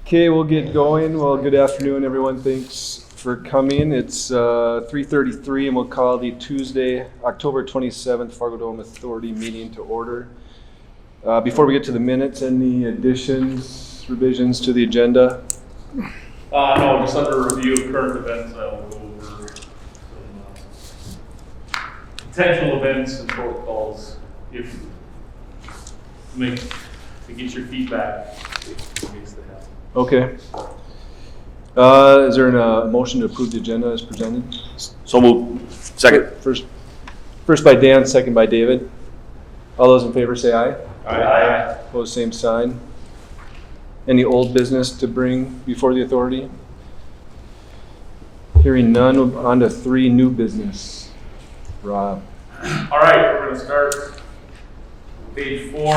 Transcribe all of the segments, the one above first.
Okay, we'll get going. Well, good afternoon, everyone. Thanks for coming. It's 3:33, and we'll call the Tuesday, October 27th FARGODOME Authority meeting to order. Before we get to the minutes, any additions, revisions to the agenda? No, just under review of current events, I will go over some potential events and protocols if to get your feedback in case they happen. Okay. Is there a motion to approve the agenda as presented? So moved. Second. First by Dan, second by David. All those in favor say aye. Aye. Opposed, same sign. Any old business to bring before the authority? Hearing none, on to 3 new business. Rob. All right, we're going to start page 4. Go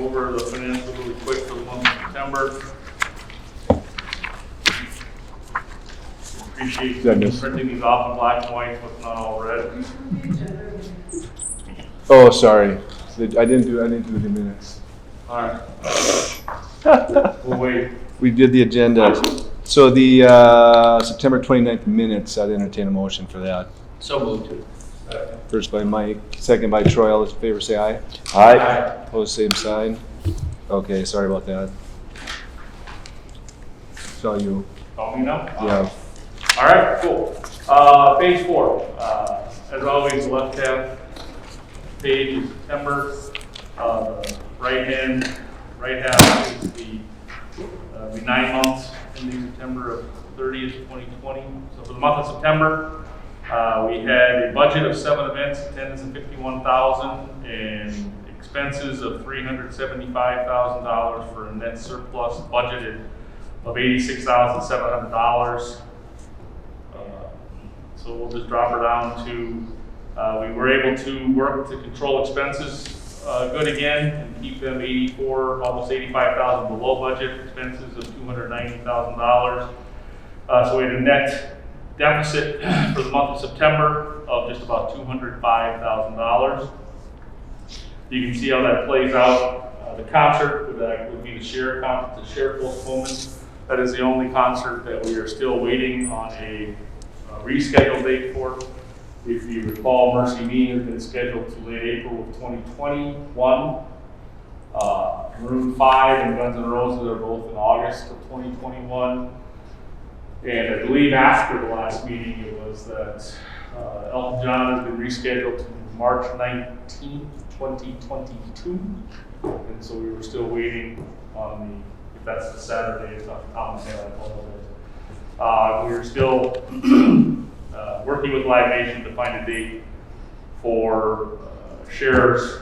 over the financials really quick for the month of September. Appreciate you printing these off in black and white, so it's not all red. Oh, sorry. I didn't do the minutes. All right. We'll wait. We did the agenda. So the September 29th minutes, I'd entertain a motion for that. So moved. First by Mike, second by Troy. All those in favor say aye. Aye. Opposed, same sign. Okay, sorry about that. Saw you. Call me now? Yeah. All right, cool. Page 4. As always, the left half page is September. Right half is the 9 months ending September 30th, 2020. So for the month of September, we had a budget of 7 events, attendance of 51,000, and expenses of $375,000 for a net surplus budgeted of $86,700. So we'll just drop her down to, we were able to work to control expenses good again and keep them almost $85,000 below budget, expenses of $290,000. So we had a net deficit for the month of September of just about $205,000. You can see how that plays out. The concert would be the share postponement. That is the only concert that we are still waiting on a rescheduled date for. If you recall, Mercy Me has been scheduled to late April of 2021. Maroon 5 and Guns N' Roses are both in August of 2021. And I believe after the last meeting, it was that Elton John has been rescheduled to March 19th, 2022. And so we were still waiting on if that's the Saturday, it's not the common sale, I apologize. We are still working with Live Nation to find a date for Cher's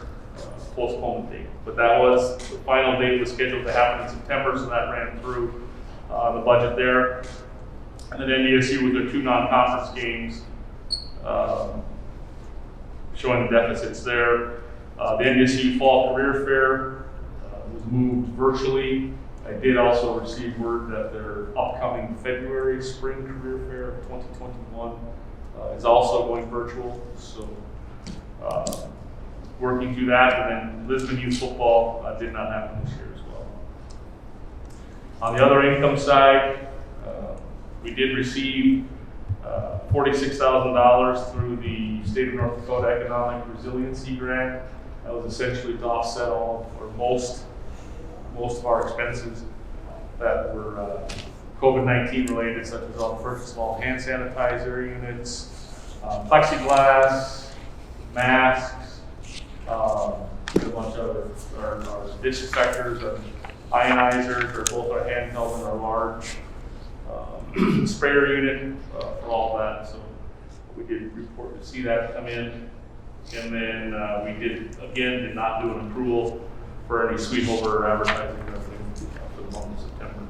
postponement date. But the final date was scheduled to happen in September, so that ran through the budget there. And then NDSU with their 2 non-conference games, showing the deficits there. The NDSU Fall Career Fair was moved virtually. I did also receive word that their upcoming February Spring Career Fair of 2021 is also going virtual. So working through that, and then Lisbon Youth Football did not happen this year as well. On the other income side, we did receive $46,000 through the State of North Dakota Economic Resiliency Grant. That was essentially to offset all or most of our expenses that were COVID-19 related, such as all the purchase of all hand sanitizer units, plexiglass, masks, a bunch of our disinfectors and ionizers, or both our handheld and our large sprayer unit for all that. So we did report to see that come in. And then we did not do an accrual for any sweepover advertising revenue for the month of September.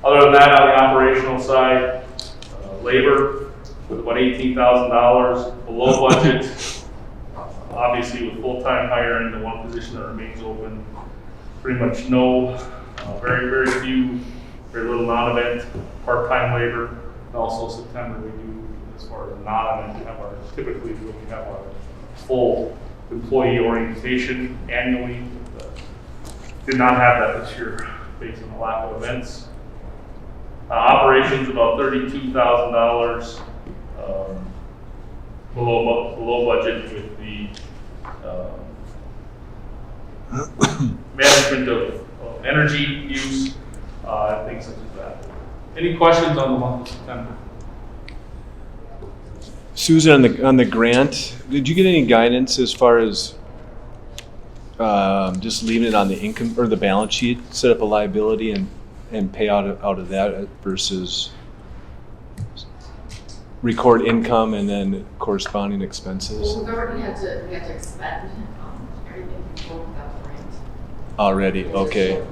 Other than that, on the operational side, labor with about $18,000 below budget. Obviously, with full-time hiring, the one position that remains open, pretty much no, very little non-event part-time labor. And also September, we do, as far as non-event, typically we have our full employee orientation annually. Did not have that this year. based on the lack of events. Operations about $32,000 below budget with the management of energy use, and things such as that. Any questions on the month of September? Susan, on the grant, did you get any guidance as far as just leaving it on the income or the balance sheet, set up a liability and pay out of that versus record income and then corresponding expenses? Well, we've already had to expend everything before without grant. Already, okay. Pay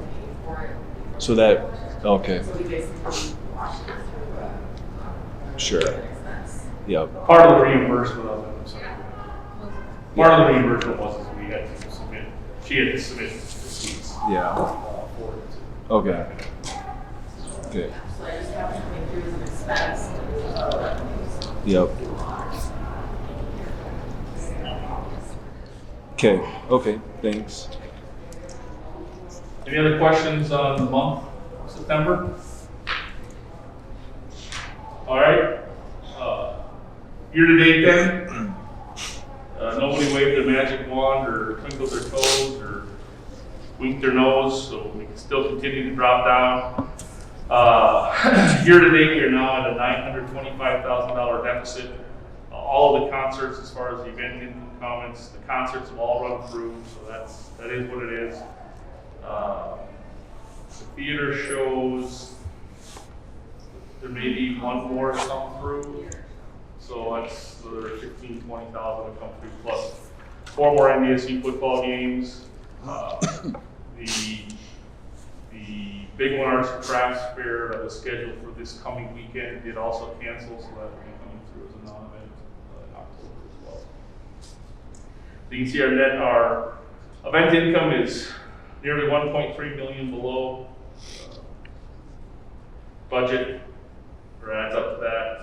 for it before So we that, go. okay, So we basically washed it through Sure. an expense. yep, Part of the reimbursement of it, so part of the reimbursement was we had to submit, she had to submit receipts yeah, for it. okay, okay, So I just have to make through as an expense. yep. Okay, thanks. Any other questions on the month of September? All right. Year to date then, nobody waved their magic wand or twinkled their toes or winked their nose, so we can still continue to drop down. Year to date, you're now at a $925,000 deficit. All of the concerts, as far as the event income comments, the concerts have all run through, so that is what it is. The theater shows, there may be one more to come through, so that's another 15, 20,000 to come through, plus 4 more NDSU football games. The big one, Arts and Crafts Fair, that was scheduled for this coming weekend, did also cancel, so that will be coming through as a non-event in October as well. So you can see our event income is nearly 1.3 million below budget, or adds up to that,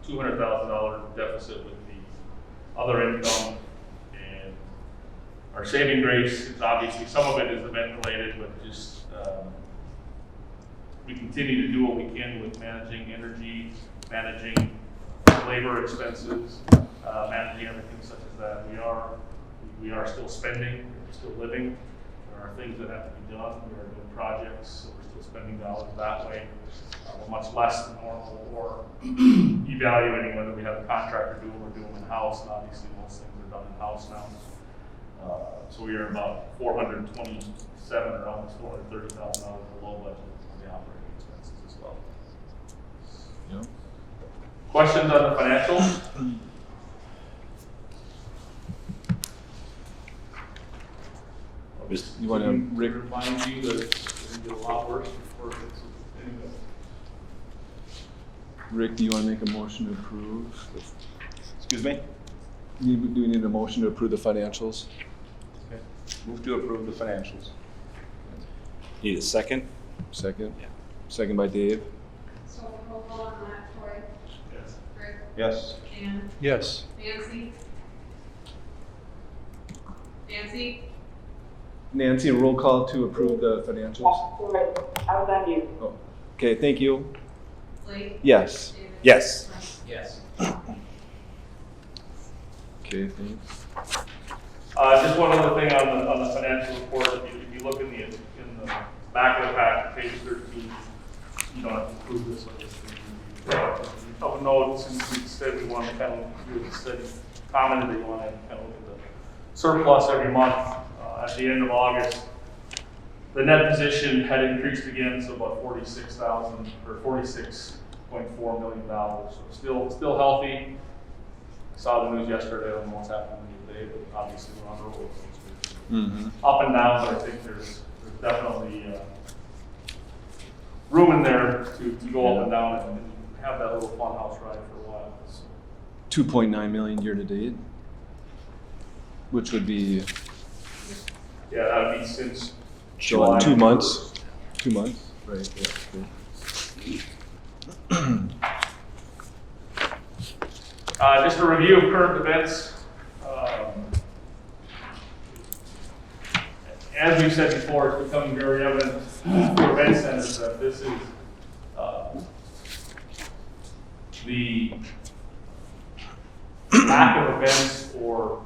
$200,000 deficit with the other income. And our saving grace is obviously, some of it is event related, but just we continue to do what we can with managing energy, managing labor expenses, managing everything such as that. We are still spending, we're still living. There are things that have to be done. We are doing projects, so we're still spending dollars that way. We're much less than normal, or evaluating whether we have a contractor do what we're doing in-house, and obviously most things are done in-house now. So we are about 427 or almost $430,000 below budget on the operating expenses as well. Yep. Questions on the financials? You want to, Rick? Remind you that it's going to get a lot worse before it gets any better. Rick, do you want to make a motion to approve? Excuse me? Do we need a motion to approve the financials? Okay. Move to approve the financials. Need a second? Second? Yeah. Second by Dave? So roll call on that, Troy, Yes. Rick, Yes. Dan, Yes. Nancy. Nancy, Nancy, a roll call to approve the financials? Sorry, I was on mute. Oh, okay, thank you. Blake. Yes. David. Yes. Yes. Okay, thanks. Just one other thing on the financial report. If you look in the back of the pack, page 13, you don't have to approve this one. Of note, since we said we wanted to kind of do a study, commented that you want to kind of look at the surplus every month. At the end of August, the net position had increased again, so about 46,000 or $46.4 million. So still healthy. Saw the news yesterday. I don't know what's happening today, but obviously we're on the road. So it's up and down, but I think there's definitely room in there to go up and down and have that little fun house ride for a while. So 2.9 million year to date, which would be yeah, that would be since so in July. 2 months. 2 months, right? Yeah. Okay. Just a review of current events. as we've said before, it's becoming very evident for event centers that this is the lack of events or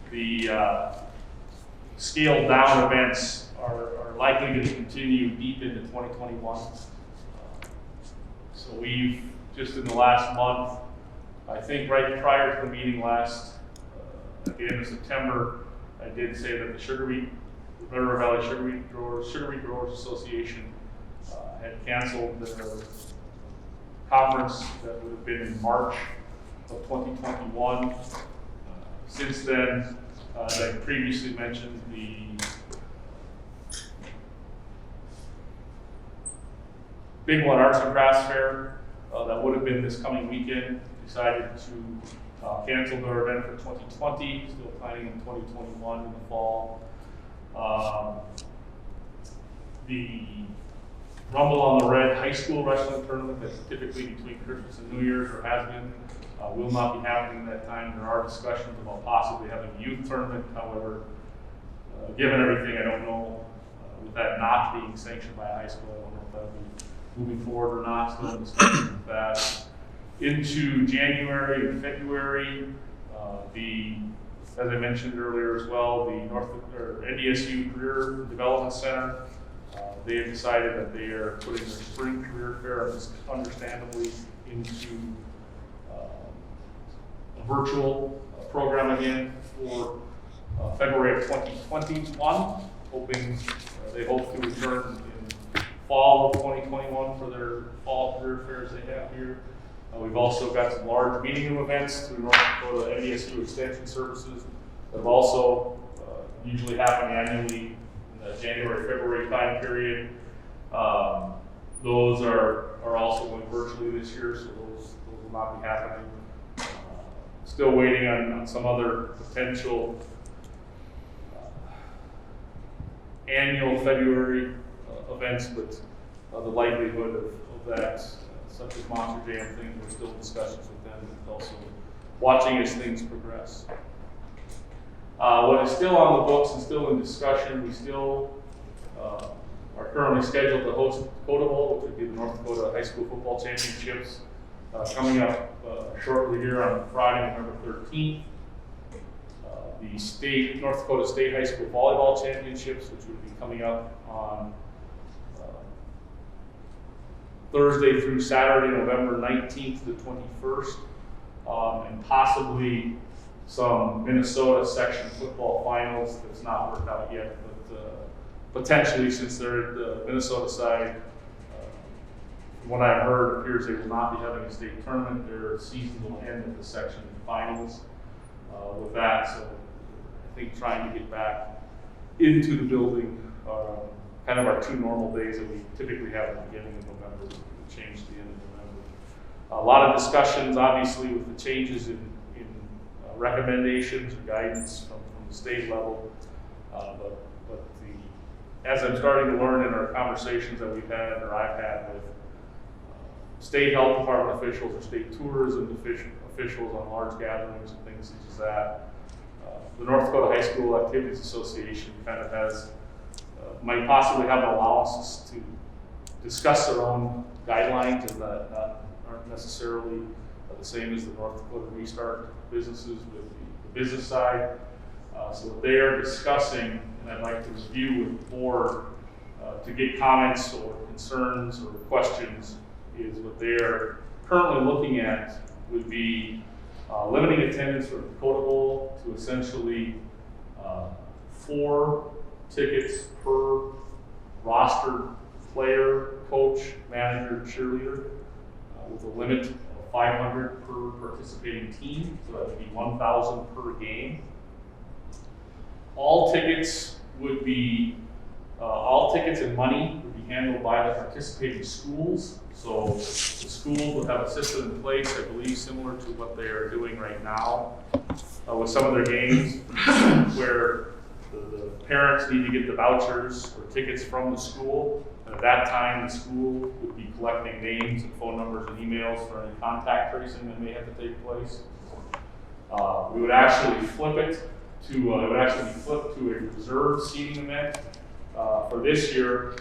the scaled down events are likely going to continue deep into 2021. So we've, just in the last month, I think right prior to the meeting last, at the end of September, I did say that the Red River Valley Sugar Beet Growers Association had canceled their conference that would have been in March of 2021. Since then, as I previously mentioned, the Big One Arts and Crafts Fair that would have been this coming weekend decided to cancel their event for 2020, still planning in 2021 in the fall. The Rumble on the Red high school wrestling tournament that's typically between Christmas and New Year's, or has been, will not be happening at that time. There are discussions about possibly having a youth tournament. However, given everything, I don't know, with that not being sanctioned by a high school, I don't know if that'll be moving forward or not. Still in discussion with that. Into January and February, as I mentioned earlier as well, the NDSU Career Development Center, they have decided that they are putting their spring career fair, understandably, into a virtual program again for February of 2021, they hope to return in fall of 2021 for their fall career fairs they have here. We've also got some large meeting room events through North Dakota NDSU Extension Services that have also usually happen annually in the January-February time period. Those are also going virtually this year, so those will not be happening. Still waiting on some other potential annual February events, but the likelihood of that, such as Monster Jam things, we're still in discussions with them, and also watching as things progress. What is still on the books and still in discussion, we still are currently scheduled to host Dakota Bowl, which would be the North Dakota High School Football Championships, coming up shortly here on Friday, November 13th. The North Dakota State High School Volleyball Championships, which would be coming up on Thursday through Saturday, November 19th to 21st, and possibly some Minnesota section football finals that's not worked out yet, but potentially, since they're at the Minnesota side, from what I've heard, it appears they will not be having a state tournament. Their season will end at the section finals with that, so I think trying to get back into the building, kind of our 2 normal days that we typically have at the beginning of November, we change to the end of November. A lot of discussions, obviously, with the changes in recommendations or guidance from the state level, but as I'm starting to learn in our conversations that we've had, or I've had with state health department officials or state tourism officials on large gatherings and things such as that, the North Dakota High School Activities Association kind of has, might possibly have allowances to discuss their own guidelines, and that aren't necessarily the same as the North Dakota Restart businesses with the business side. So what they are discussing, and I'd like to review with the board to get comments or concerns or questions, is what they're currently looking at would be limiting attendance for the Dakota Bowl to essentially 4 tickets per roster player, coach, manager, cheerleader, with a limit of 500 per participating team, so that would be 1,000 per game. All tickets would be, all tickets and money would be handled by the participating schools. So the schools would have a system in place, I believe, similar to what they are doing right now with some of their games, where the parents need to get the vouchers or tickets from the school. And at that time, the school would be collecting names and phone numbers and emails for any contact tracing that may have to take place. We would actually flip it to, it would actually be flipped to a reserved seating event for this year,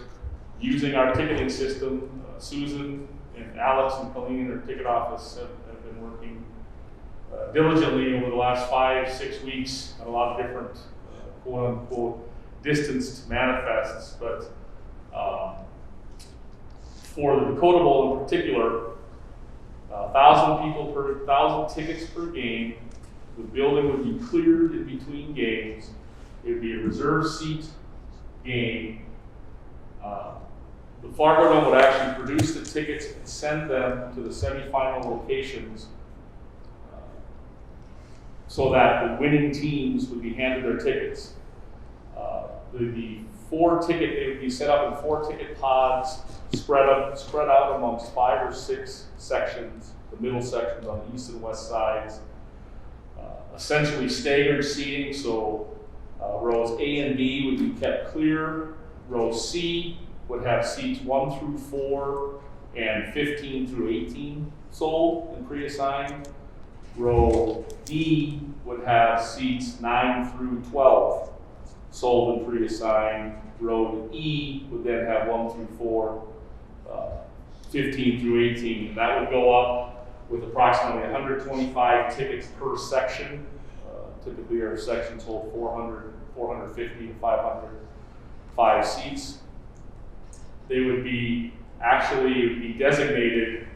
using our ticketing system, Susan and Alex and Colleen in their ticket office have been working diligently over the last 5-6 weeks on a lot of different quote unquote distanced manifests, but for the Dakota Bowl in particular, 1,000 tickets per game. The building would be cleared in between games. It would be a reserve seat game. The FARGODOME would actually produce the tickets and send them to the semifinal locations so that the winning teams would be handed their tickets. The they would be set up in 4 ticket pods, spread out amongst 5 or 6 sections, the middle sections on the east and west sides. Essentially staggered seating, so rows A and B would be kept clear. Row C would have seats 1 through 4 and 15 through 18 sold and pre-assigned. Row D would have seats 9 through 12 sold and pre-assigned. Row E would then have 1 through 4, 15 through 18. That would go up with approximately 125 tickets per section. Typically our sections hold 400, 450 to 505 seats. They would be designated,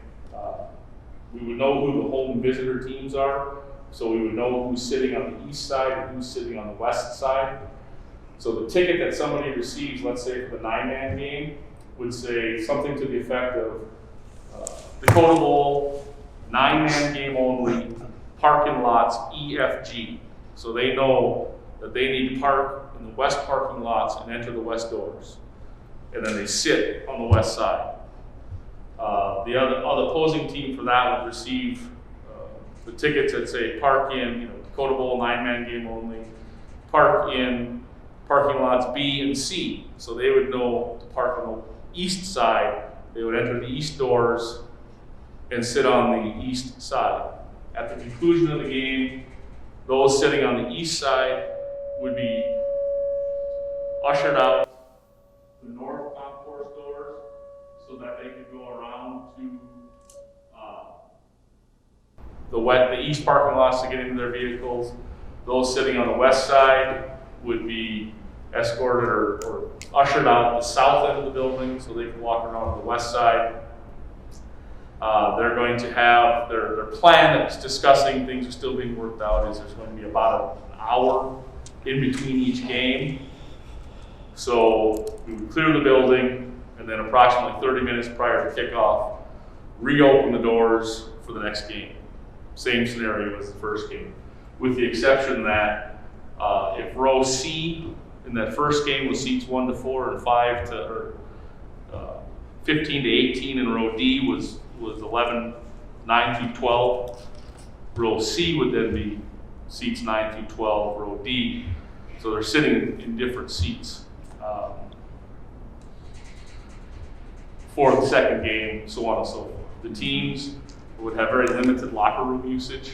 we would know who the home visitor teams are, so we would know who's sitting on the east side and who's sitting on the west side. So the ticket that somebody receives, let's say for the 9-man game, would say something to the effect of Dakota Bowl, 9-man game only, parking lots EFG. So they know that they need to park in the west parking lots and enter the west doors. And then they sit on the west side. The other opposing team for that would receive the tickets that say park in, Dakota Bowl 9-man game only, park in parking lots B and C. So they would know to park on the east side. They would enter the east doors and sit on the east side. At the conclusion of the game, those sitting on the east side would be ushered out the north concourse doors so that they could go around to the east parking lots to get into their vehicles. Those sitting on the west side would be escorted or ushered out the south end of the building so they can walk around the west side. They're going to have their plan that's discussing, things are still being worked out, is there's going to be about an hour in between each game. So we would clear the building and then approximately 30 minutes prior to kickoff, reopen the doors for the next game. Same scenario as the first game, with the exception that if row C in that first game was seats 1 to 4 and 15 to 18, and row D was 9 through 12. Row C would then be seats 9 through 12, row D. So they're sitting in different seats for the second game, so on and so forth. The teams would have very limited locker room usage.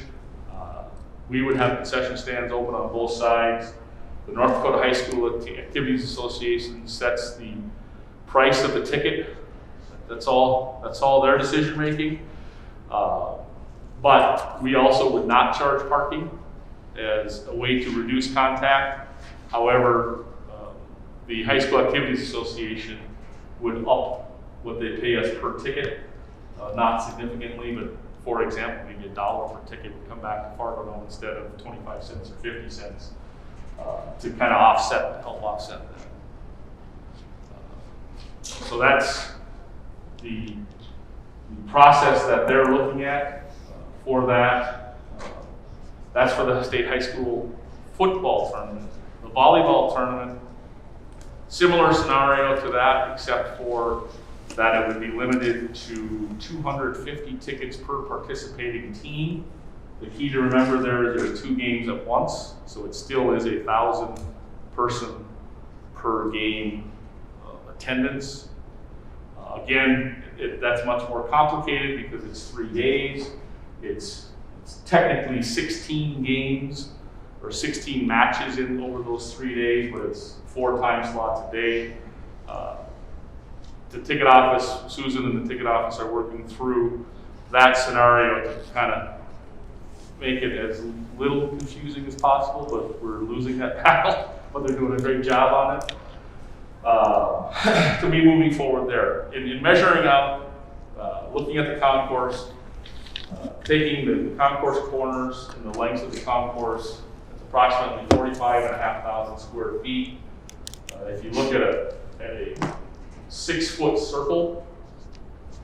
We would have concession stands open on both sides. The North Dakota High School Activities Association sets the price of the ticket. That's all their decision making. But we also would not charge parking as a way to reduce contact. However, the High School Activities Association would up what they pay us per ticket, not significantly, but for example, maybe $1 per ticket would come back to FARGODOME instead of 25 cents or 50 cents to kind of help offset that. So that's the process that they're looking at for that. That's for the state high school football tournament. The volleyball tournament, similar scenario to that, except for that it would be limited to 250 tickets per participating team. The key to remember there is 2 games at once, so it still is 1,000 person per game attendance. Again, that's much more complicated because it's 3 days. It's technically 16 games, or 16 matches in over those 3 days, but it's 4 time slots a day. The ticket office, Susan and the ticket office are working through that scenario to kind of make it as little confusing as possible, but we're losing that battle, but they're doing a great job on it. To be moving forward there. In measuring out, looking at the concourse, taking the concourse corners and the lengths of the concourse, it's approximately 45,500 square feet. If you look at a 6-foot circle,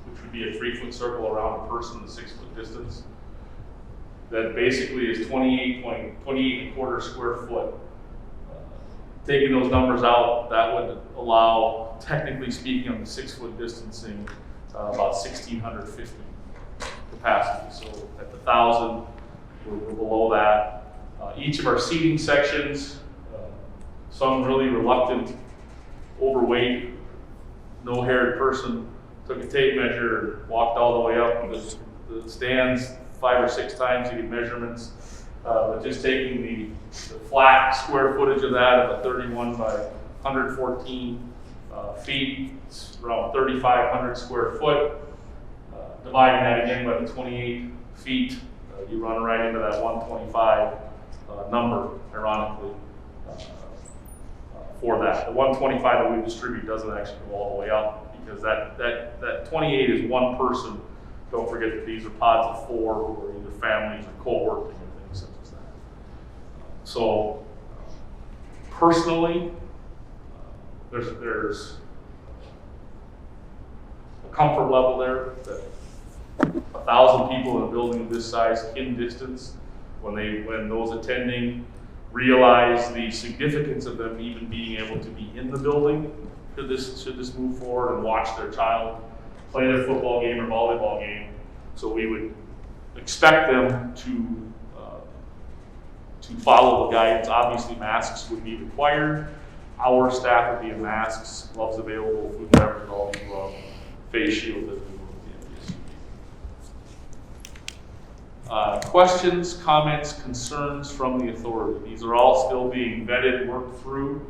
which would be a 3-foot circle around a person, the 6-foot distance, that basically is 28.25 square foot. Taking those numbers out, that would allow, technically speaking, on the 6-foot distancing, about 1,650 capacity. So at the 1,000, we're below that. Each of our seating sections, some really reluctant, overweight, no-haired person took a tape measure, walked all the way up the stands 5 or 6 times to get measurements. But just taking the flat square footage of that of a 31 by 114 feet, it's around 3,500 square foot. Dividing that again by the 28 feet, you run right into that 125 number, ironically, for that. The 125 that we distribute doesn't actually go all the way up because that 28 is one person. Don't forget that these are pods of 4 who are either families or co-working and things such as that. So personally, there's a comfort level there that 1,000 people in a building of this size can distance when those attending realize the significance of them even being able to be in the building should this move forward and watch their child play their football game or volleyball game. So we would expect them to follow the guidance. Obviously, masks would be required. Our staff would be in masks, gloves available, food and beverage, all the above, face shields as we move the NBC. Questions, comments, concerns from the authority. These are all still being vetted, worked through,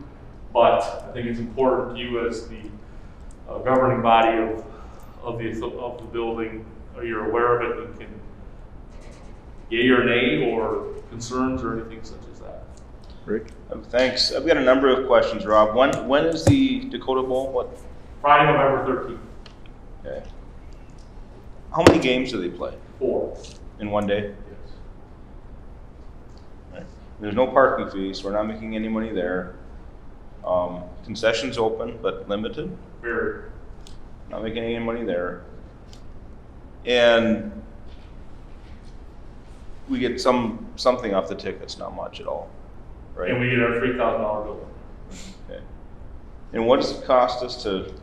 but I think it's important you as the governing body of the building, you're aware of it and can yay or nay or concerns or anything such as that. Rick? Thanks. I've got a number of questions, Rob. When is the Dakota Bowl? What? Friday, November 13th. Okay. How many games do they play 4. in one day? Yes. Right. There's no parking fees, so we're not making any money there. Concessions open, but limited. Very. Not making any money there. And we get something off the tickets, not much at all, right? And we get our $3,000 bill. Okay. And what does it cost us to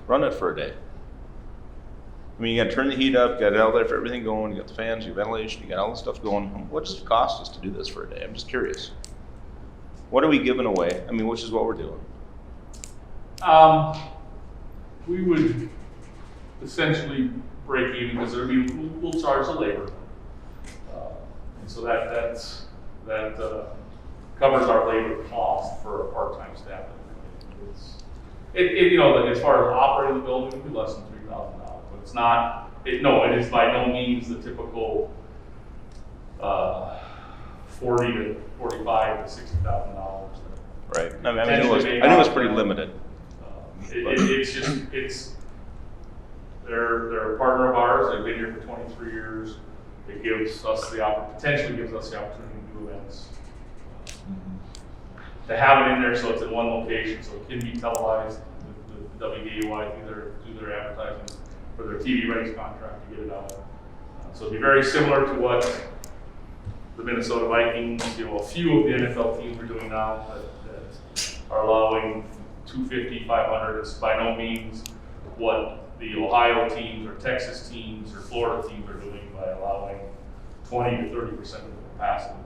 run it for a day? I mean, you got to turn the heat up, you got all that for everything going, you got the fans, you got ventilation, you got all this stuff going. What does it cost us to do this for a day? I'm just curious. What are we giving away? I mean, which is what we're doing. We would essentially break even because we'll charge the labor, and so that covers our labor cost for a part-time staff. You know, as far as operating the building, it'd be less than $3,000, but it's not. It is by no means the typical $40,000 to $45,000 to $60,000. Right. I mean, I knew it was pretty limited. They're a partner of ours. They've been here for 23 years. It gives us potentially gives us the opportunity to do events. To have it in there so it's in one location, so it can be televised. The WDUI do their advertising for their TV rights contract to get it out. So it'd be very similar to what the Minnesota Vikings, a few of the NFL teams are doing now that are allowing 250, 500. It's by no means what the Ohio teams or Texas teams or Florida teams are doing by allowing 20 to 30% of the capacity.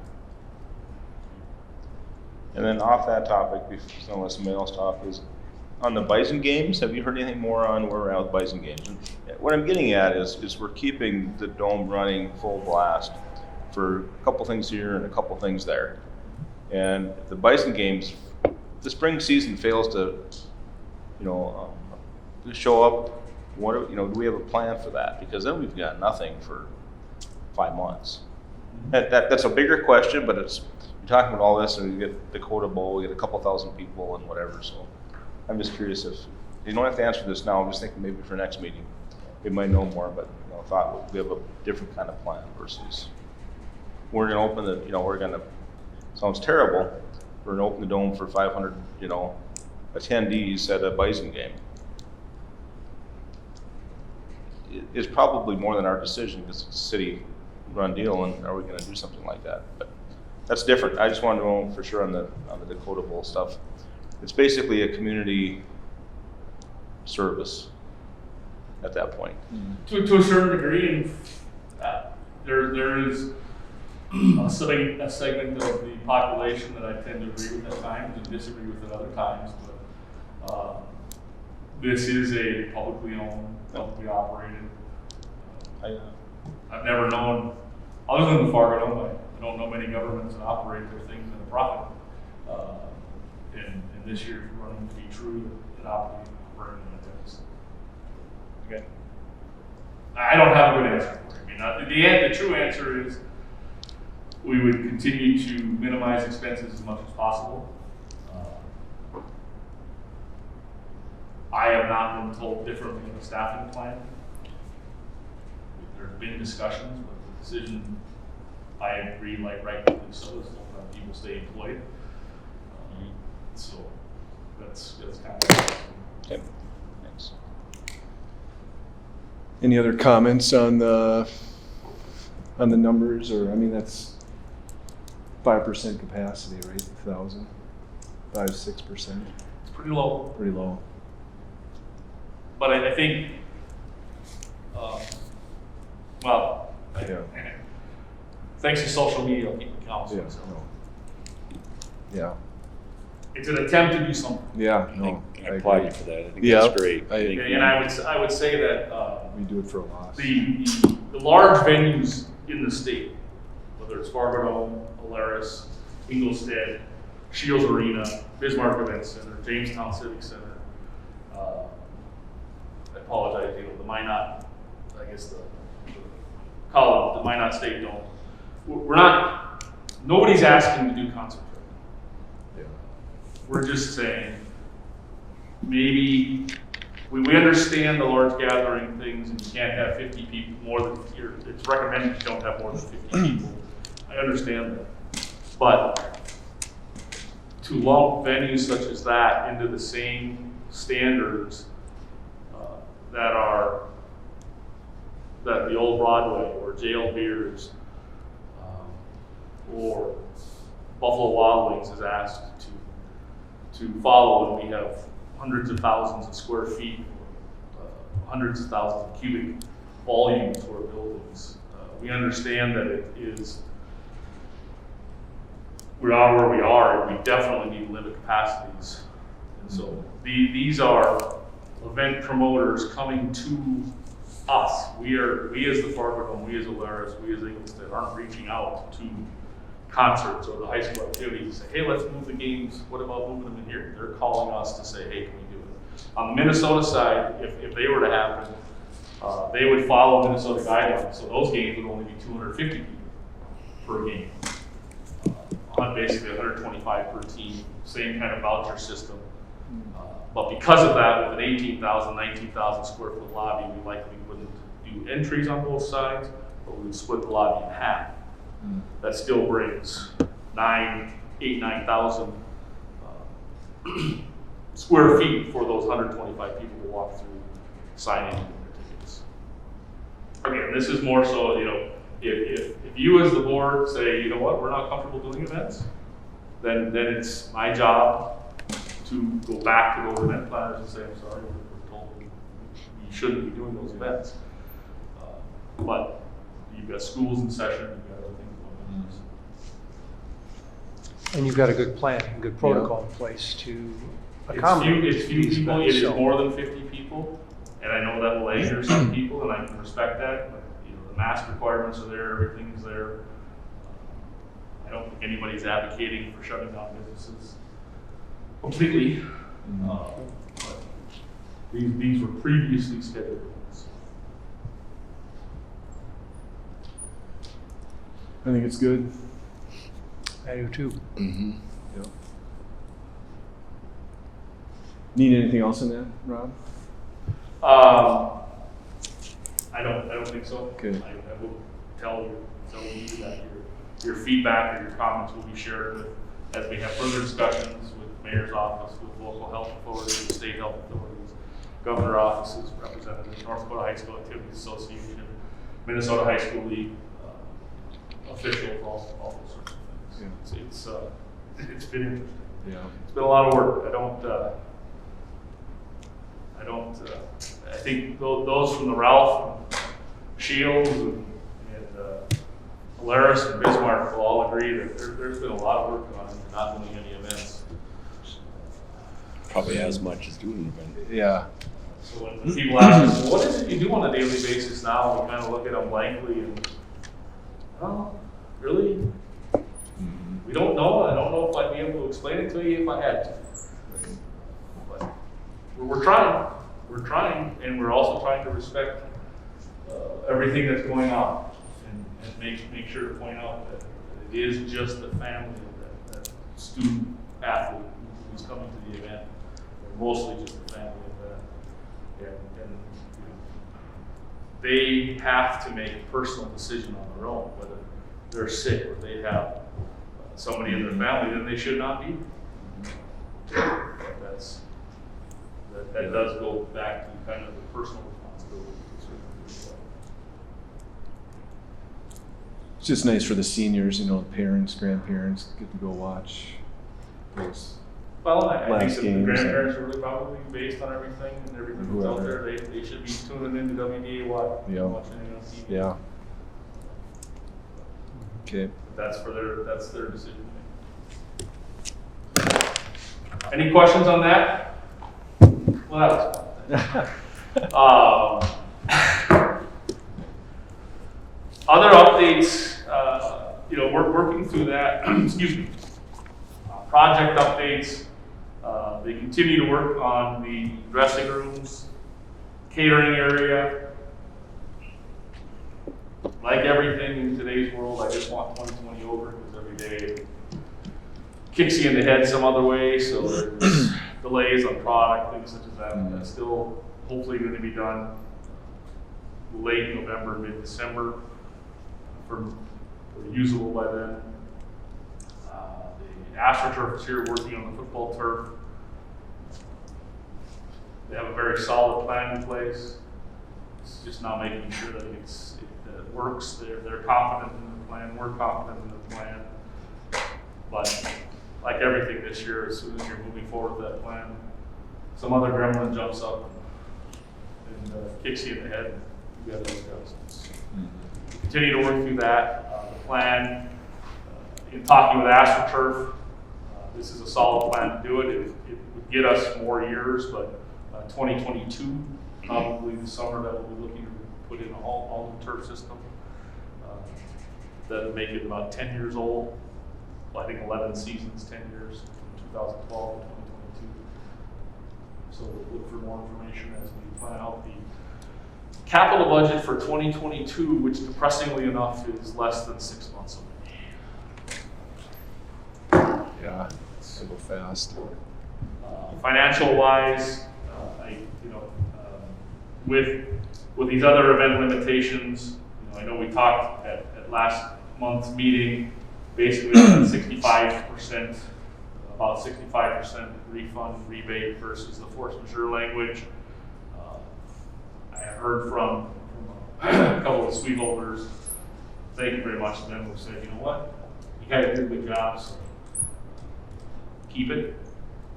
And then off that topic, unless somebody else talk, is on the Bison games, have you heard anything more on where we're at with Bison games? And what I'm getting at is we're keeping the dome running full blast. for a couple things here and a couple things there. And if the Bison games, if the spring season fails to, to show up, do we have a plan for that? Because then we've got nothing for 5 months. That's a bigger question, but you're talking about all this, and we get Dakota Bowl, we get a couple thousand people and whatever. So I'm just curious if you don't have to answer this now. I'm just thinking maybe for next meeting, we might know more. But thought we have a different kind of plan versus we're going to open the. Sounds terrible. We're going to open the dome for 500 attendees at a Bison game. It's probably more than our decision because it's a city-run deal, and are we going to do something like that? But that's different. I just wanted to know for sure on the Dakota Bowl stuff. It's basically a community service at that point. To a certain degree, and there is a segment of the population that I tend to agree with at times and disagree with at other times. But this is a publicly owned, publicly operated. I've never known, other than the FARGODOME, I don't know many governments that operate their things at a profit. And this year is running to be true that operating like this. Okay. I don't have a good answer for it. I mean, the true answer is we would continue to minimize expenses as much as possible. I have not been told differently in the staffing plan. There's been discussions, but the decision, I agree, like rightfully so, is to let people stay employed. So that's kind of. Okay. Thanks. Any other comments on the numbers, or, I mean, that's 5% capacity, right? 1,000, 5-6%. It's pretty low. Pretty low. But I think, thanks to social media, people count. Yeah. So No. Yeah. it's an attempt to do something. Yeah. I No. applaud you for that. I think Yeah, that's great. I- I think And I would say that We do it for a loss. the large venues in the state, whether it's FARGODOME, Alaris, Ingolstadt, Shields Arena, Bismarck Event Center, Jamestown Civic Center, I apologize, the Minot, I guess the college, the Minot State Dome. We're not, nobody's asking to do concert. Yeah. We're just saying, maybe, we understand the large gathering things and you can't have 50 people, more than, it's recommended you don't have more than 50 people. I understand that. But to lump venues such as that into the same standards that the old Broadway or Jail Beers or Buffalo Wild Wings is asked to follow, and we have hundreds of thousands of square feet, hundreds of thousands of cubic volume to our buildings. We understand that it is, we are where we are, and we definitely need to limit capacities. And so these are event promoters coming to us. We as the FARGODOME, we as Alaris, we as Ingolstadt aren't reaching out to concerts or the high school activities to say, hey, let's move the games. What about moving them in here? They're calling us to say, hey, can we do it? On the Minnesota side, if they were to happen, they would follow Minnesota guidelines. So those games would only be 250 people per game. Basically 125 per team, same kind of voucher system. But because of that, with an 18,000, 19,000 square foot lobby, we likely wouldn't do entries on both sides, but we would split the lobby in half. That still brings 9,000 square feet for those 125 people to walk through, sign in, and get their tickets. Again, this is more so, if you as the board say, you know what, we're not comfortable doing events, then it's my job to go back to those event planners and say, I'm sorry, we're told you shouldn't be doing those events. But you've got schools in session, you've got other things going on. And you've got a good plan, and good protocol in place to accommodate It's few these people, events, it is so- more than 50 people, and I know that will anger some people, and I can respect that, but the mask requirements are there, everything's there. I don't think anybody's advocating for shutting down businesses completely. But these were previously scheduled events. I think it's good. I do too. Yeah. Need anything else in that, Rob? I don't think so. Okay. I will tell you that your feedback or your comments will be shared with, as we have further discussions with the mayor's office, with local health authorities, state health authorities, governor offices, representatives, North Dakota High School Activities Association, Minnesota High School League, officials, all those sorts of things. Yeah. It's been interesting. Yeah. It's been a lot of work. I think those from the Ralph and Shields and Polaris and Bismarck will all agree that there's been a lot of work on not doing any events. Probably as much as doing an event. Yeah. So when people ask us, what is it you do on a daily basis now, we kind of look at them blankly and, well, really? We don't know. I don't know if I'd be able to explain it to you if I had to. But we're trying. We're trying, and we're also trying to respect everything that's going on, and make sure to point out that it is just the family of that student athlete who's coming to the event. They're mostly just the family of that, and they have to make a personal decision on their own whether they're sick or they have somebody in their family that they should not be. That does go back to kind of the personal responsibility. It's just nice for the seniors, parents, grandparents get to go watch those. Well, I think Last that the games grandparents are really probably based on everything and everything that's out there. They should be tuning into WDA watching it on TV. Yeah. Okay. That's their decision. Any questions on that? Well, that was fun. Other updates, we're working through that. Excuse me. Project updates. They continue to work on the dressing rooms, catering area. Like everything in today's world, I just want 2020 over because every day kicks you in the head some other way. So there's delays on product, things such as that. That's still hopefully going to be done late November, mid-December for usable by then. The Astroturf is here working on the football turf. They have a very solid plan in place. It's just now making sure that it works. They're confident in the plan. We're confident in the plan. But like everything this year, as soon as you're moving forward with that plan, some other gremlin jumps up and kicks you in the head. And you got those adjustments. Continue to work through that. The plan, in talking with Astroturf, this is a solid plan to do it. It would get us more years, but 2022, probably the summer, that we'll be looking to put in all new turf system. That would make it about 10 years old. Well, I think 11 seasons, 10 years, from 2012 to 2022. So we'll look for more information as we plan out the capital budget for 2022, which depressingly enough is less than 6 months away. Yeah, it's go fast. Financial wise, with these other event limitations, I know we talked at last month's meeting, basically about 65%, about 65% refund rebate versus the force majeure language. I have heard from a couple of suite holders, thank you very much to them, who said, you know what, you guys did a good job, so keep it.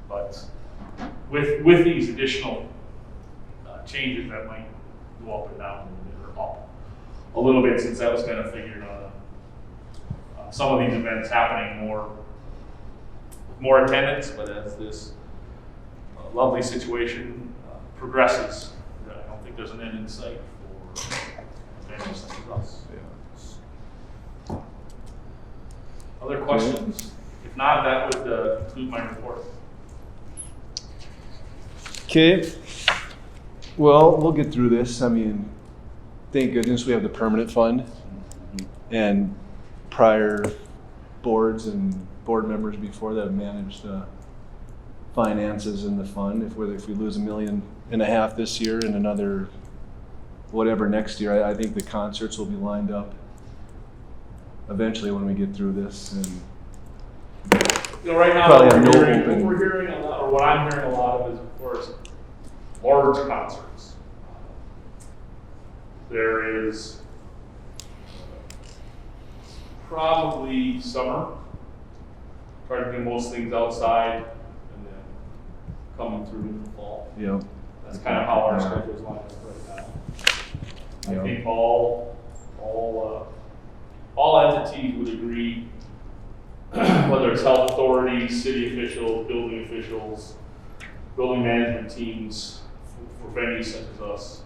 But with these additional changes, that might go up and down a little bit, or up a little bit, since that was kind of figured on some of these events happening more attendance. But as this lovely situation progresses, I don't think there's an end in sight for venues such as us. Other questions? If not, that would conclude my report. Okay. Well, we'll get through this. I mean, thank goodness we have the permanent fund, and prior boards and board members before that have managed the finances in the fund. If we lose $1.5 million this year and another whatever next year, I think the concerts will be lined up eventually when we get through this. And You know, right now, Probably what have we're, no hearing, open- what we're hearing a lot, or what I'm hearing a lot of is, of course, large concerts. There is probably summer, try to do most things outside, and then coming through in the fall. you know, That's kind of how our schedule's lined up right now. Yeah. I think all entities would agree, whether it's health authorities, city officials, building management teams, for venues such as us.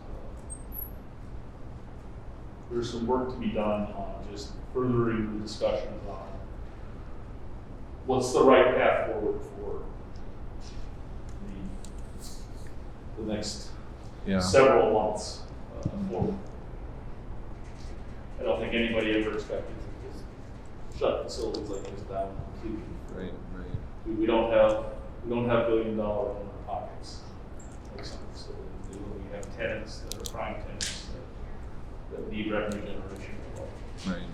There's some work to be done on just furthering the discussions on what's the right path forward for the next yeah. several months forward. I don't think anybody ever expected to just shut facilities like this down completely. Right. We don't have $1 billion in our pockets like some facilities do. We have tenants that are prime tenants that need revenue generation. Right.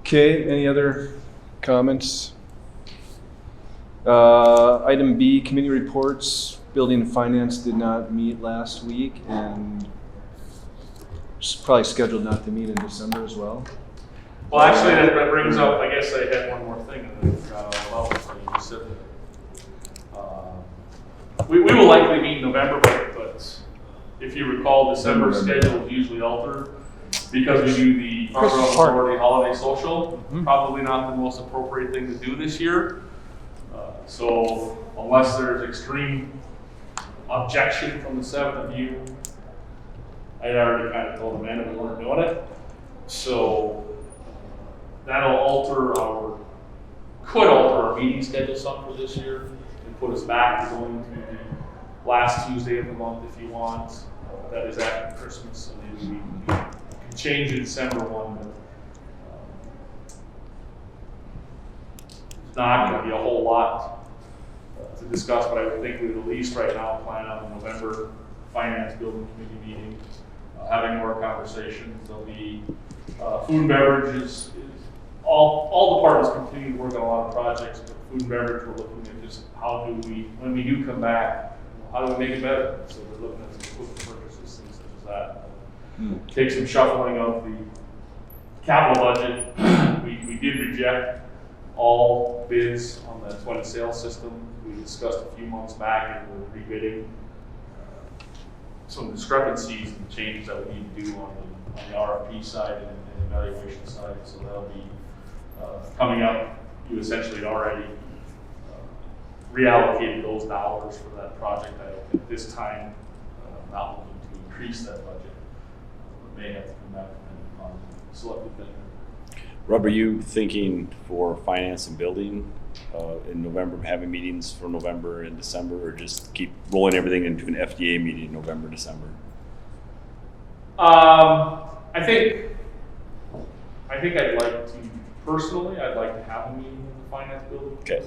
Okay, any other comments? Item B, committee reports. Building and Finance did not meet last week and probably scheduled not to meet in December as well. Well, actually, that brings up, I guess I had one more thing, and I forgot all about it, so you said that. We will likely meet in November, but if you recall, December schedule is usually altered because we do the FARGODOME Authority Holiday Social. Probably not the most appropriate thing to do this year. So unless there's extreme objection from the 7 of you, I already kind of told Amanda we weren't doing it. So that'll could alter our meeting schedule some for this year and put us back to going to the last Tuesday of the month if you want. That is after Christmas, so maybe we can change the December one, but it's not going to be a whole lot to discuss, but I would think we would at least right now plan on the November Finance Building Committee meeting, having more conversations. There'll be food and beverages. All departments continue to work on a lot of projects, but food and beverage, we're looking at just how do we, when we do come back, how do we make it better? So we're looking at some equipment purchases, things such as that. Take some shuffling of the capital budget. We did reject all bids on the point of sale system. We discussed a few months back and we're rebidding some discrepancies and changes that we need to do on the RFP side and the evaluation side. So that'll be coming up. You essentially already reallocated those dollars for that project. I at this time not looking to increase that budget. We may have to come back and on selected vendor. Rob, are you thinking for finance and building in November, having meetings for November and December, or just keep rolling everything into an FDA meeting in November, December? I think I'd like to, personally, I'd like to have a meeting in the finance building. Okay.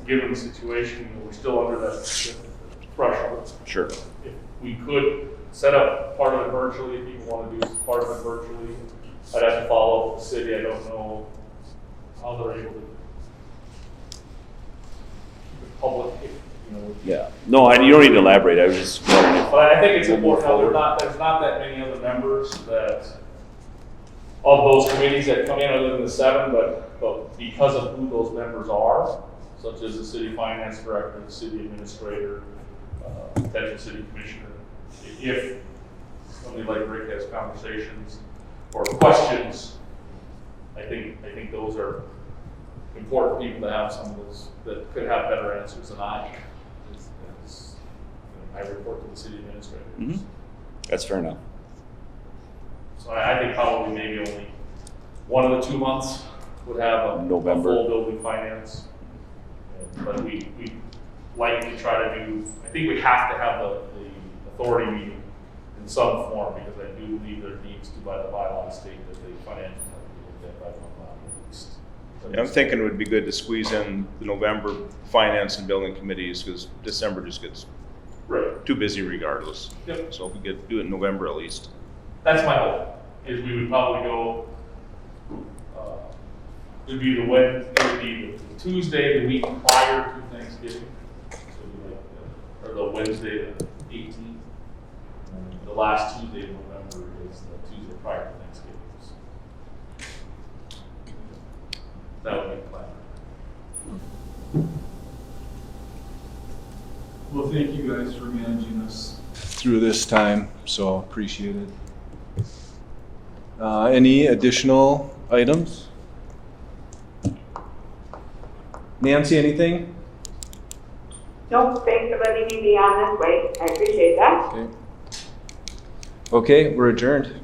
Given the situation, we're still under that threshold. Sure. If we could set up part of it virtually, if people want to do part of it virtually, I'd have to follow up with the city. I don't know how they're able to keep it public, you know. Yeah. No, you don't need to elaborate. I was just wondering if. But I think it's important. There's not that many other members that of those committees that come in other than the 7, but because of who those members are, such as the city finance director, the city administrator, potential city commissioner, if somebody like Rick has conversations or questions, I think those are important people to have, some of those that could have better answers than I. As I report to the city administrator. Mm-hmm. That's fair enough. So So I think probably maybe only one of the 2 months would have a November. full building finance. But we like to try to do, I think we have to have the authority meeting in some form, because I do believe there needs to, by the bylaw state, that the financials have to be looked at by one body at least. I'm thinking it would be good to squeeze in the November finance and building committees, because December just gets Right. too busy regardless. Yep. So if we could do it in November at least. That's my hope, is we would probably go, it'd be the Tuesday, the week prior to Thanksgiving. So it'd be like, or the Wednesday, the 18th. And the last Tuesday of November is the Tuesday prior to Thanksgiving. That would be the plan. Well, thank you guys for managing us through this time, so appreciate it. Any additional items? Nancy, anything? No, thanks for letting me be on this way. I appreciate that. Okay. Okay, we're adjourned.